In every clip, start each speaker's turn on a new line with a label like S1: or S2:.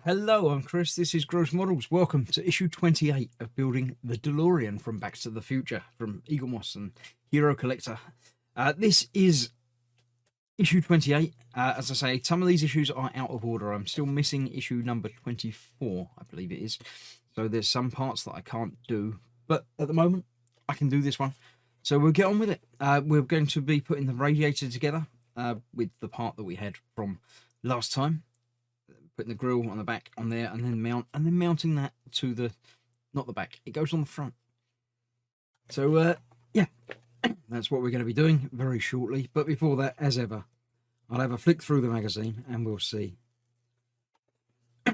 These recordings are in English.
S1: Hello, I'm Chris. This is Gross Models. Welcome to issue 28 of building the Delorean from Back to the Future from Eagle Moss and Hero Collector. This is issue 28. As I say, some of these issues are out of order. I'm still missing issue number 24, I believe it is. So there's some parts that I can't do, but at the moment I can do this one. So we'll get on with it. We're going to be putting the radiator together with the part that we had from last time. Putting the grill on the back on there, and then mounting that to the, not the back, it goes on the front. So yeah, that's what we're going to be doing very shortly. But before that, as ever, I'll have a flick through the magazine and we'll see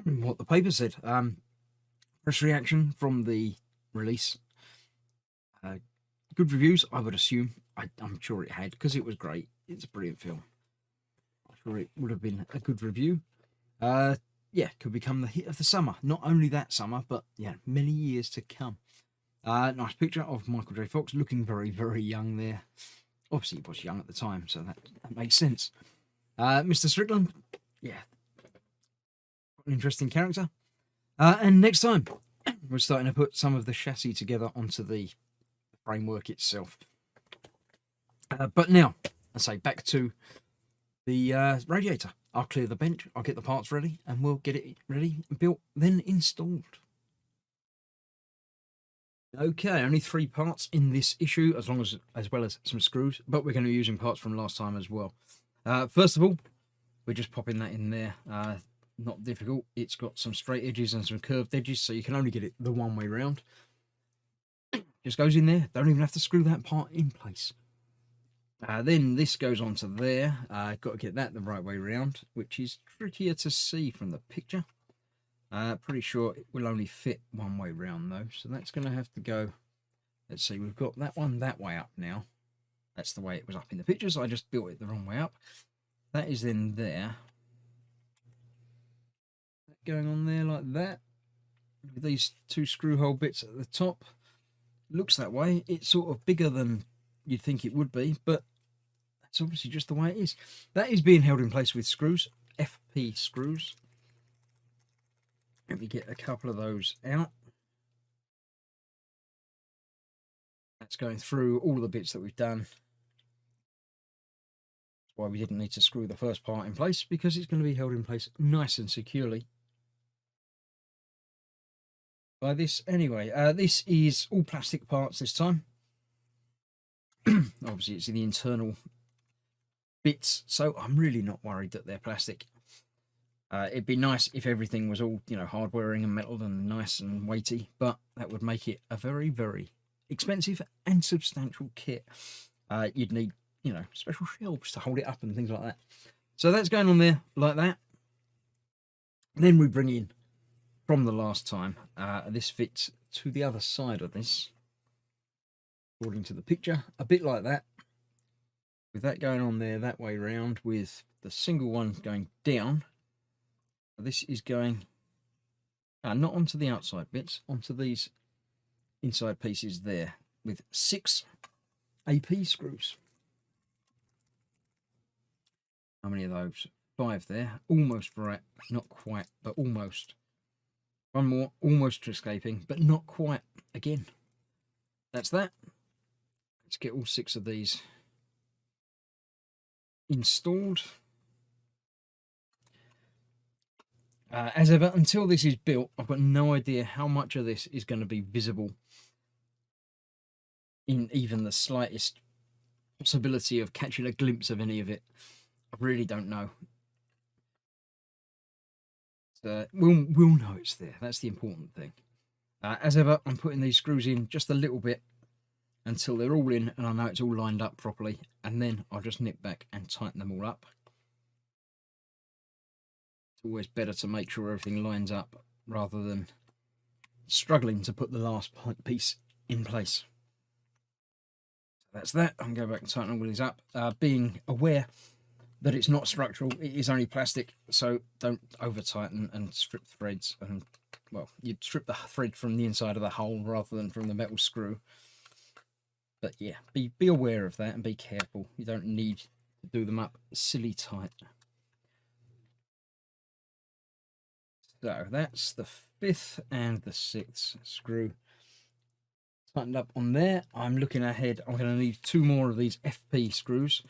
S1: what the paper said. Press reaction from the release. Good reviews, I would assume. I'm sure it had, because it was great. It's a brilliant film. I'm sure it would have been a good review. Yeah, could become the hit of the summer. Not only that summer, but yeah, many years to come. Nice picture of Michael J. Fox looking very, very young there. Obviously, he was young at the time, so that makes sense. Mr. Strickland, yeah, an interesting character. And next time, we're starting to put some of the chassis together onto the framework itself. But now, I say back to the radiator. I'll clear the bench, I'll get the parts ready, and we'll get it ready, built, then installed. Okay, only 3 parts in this issue, as well as some screws, but we're going to be using parts from last time as well. First of all, we're just popping that in there. Not difficult. It's got some straight edges and some curved edges, so you can only get it the one way round. Just goes in there. Don't even have to screw that part in place. Then this goes onto there. Got to get that the right way around, which is trickier to see from the picture. Pretty sure it will only fit one way round though, so that's going to have to go. Let's see, we've got that one that way up now. That's the way it was up in the pictures. I just built it the wrong way up. That is then there. Going on there like that. With these 2 screw hole bits at the top. Looks that way. It's sort of bigger than you'd think it would be, but it's obviously just the way it is. That is being held in place with screws, FP screws. Let me get a couple of those out. That's going through all the bits that we've done. That's why we didn't need to screw the first part in place, because it's going to be held in place nice and securely by this. Anyway, this is all plastic parts this time. Obviously, it's in the internal bits, so I'm really not worried that they're plastic. It'd be nice if everything was all, you know, hard wearing and metal and nice and weighty, but that would make it a very, very expensive and substantial kit. You'd need, you know, special shelves to hold it up and things like that. So that's going on there like that. Then we bring in, from the last time, this fits to the other side of this, according to the picture, a bit like that. With that going on there that way round, with the single one going down. This is going not onto the outside bits, onto these inside pieces there, with 6 AP screws. How many of those? 5 there. Almost right, not quite, but almost. One more, almost escaping, but not quite. Again, that's that. Let's get all 6 of these installed. As ever, until this is built, I've got no idea how much of this is going to be visible in even the slightest possibility of catching a glimpse of any of it. I really don't know. We'll know it's there. That's the important thing. As ever, I'm putting these screws in just a little bit until they're all in and I know it's all lined up properly, and then I'll just nip back and tighten them all up. It's always better to make sure everything lines up rather than struggling to put the last piece in place. That's that. I can go back and tighten all these up, being aware that it's not structural, it is only plastic, so don't over tighten and strip threads. And well, you'd strip the thread from the inside of the hole rather than from the metal screw. But yeah, be aware of that and be careful. You don't need to do them up silly tight. So that's the 5th and the 6th screw tightened up on there. I'm looking ahead. I'm going to need 2 more of these FP screws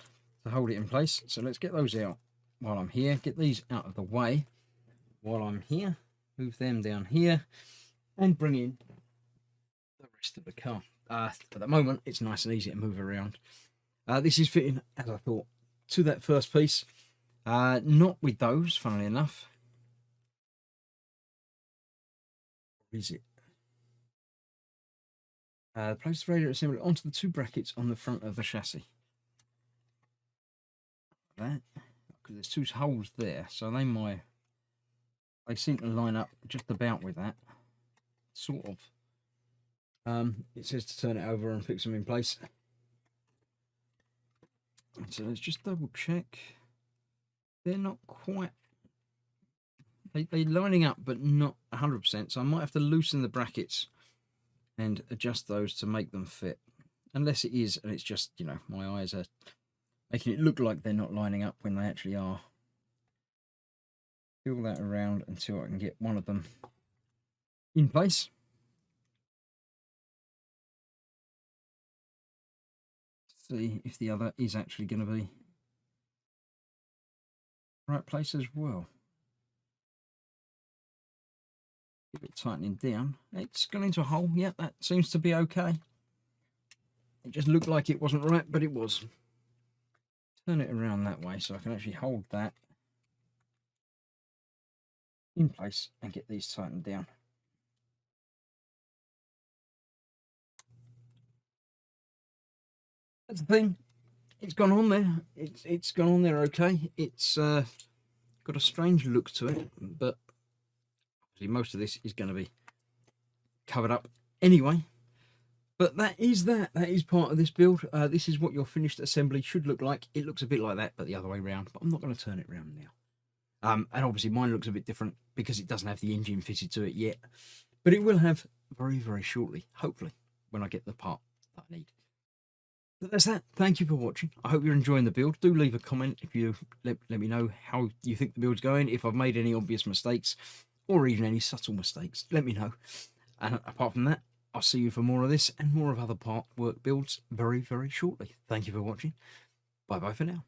S1: to hold it in place. So let's get those out while I'm here. Get these out of the way while I'm here. Move them down here and bring in the rest of the car. At the moment, it's nice and easy to move around. This is fitting, as I thought, to that first piece. Not with those, funnily enough. Where is it? Place the radiator assembly onto the 2 brackets on the front of the chassis. That, because there's 2 holes there, so they seem to line up just about with that, sort of. It says to turn it over and fix them in place. So let's just double check. They're not quite. They're lining up, but not 100%. So I might have to loosen the brackets and adjust those to make them fit. Unless it is, and it's just, you know, my eyes are making it look like they're not lining up when they actually are. Feel that around until I can get one of them in place. See if the other is actually going to be right place as well. Give it tightening down. It's gone into a hole. Yeah, that seems to be okay. It just looked like it wasn't right, but it was. Turn it around that way so I can actually hold that in place and get these tightened down. That's the thing. It's gone on there. It's gone on there okay. It's got a strange look to it, but obviously most of this is going to be covered up anyway. But that is part of this build. This is what your finished assembly should look like. It looks a bit like that, but the other way around. But I'm not going to turn it around now. And obviously mine looks a bit different because it doesn't have the engine fitted to it yet. But it will have very, very shortly, hopefully, when I get the part that I need. But that's that. Thank you for watching. I hope you're enjoying the build. Do leave a comment if you let me know how you think the build's going. If I've made any obvious mistakes or even any subtle mistakes, let me know. And apart from that, I'll see you for more of this and more of other part work builds very, very shortly. Thank you for watching. Bye-bye for now.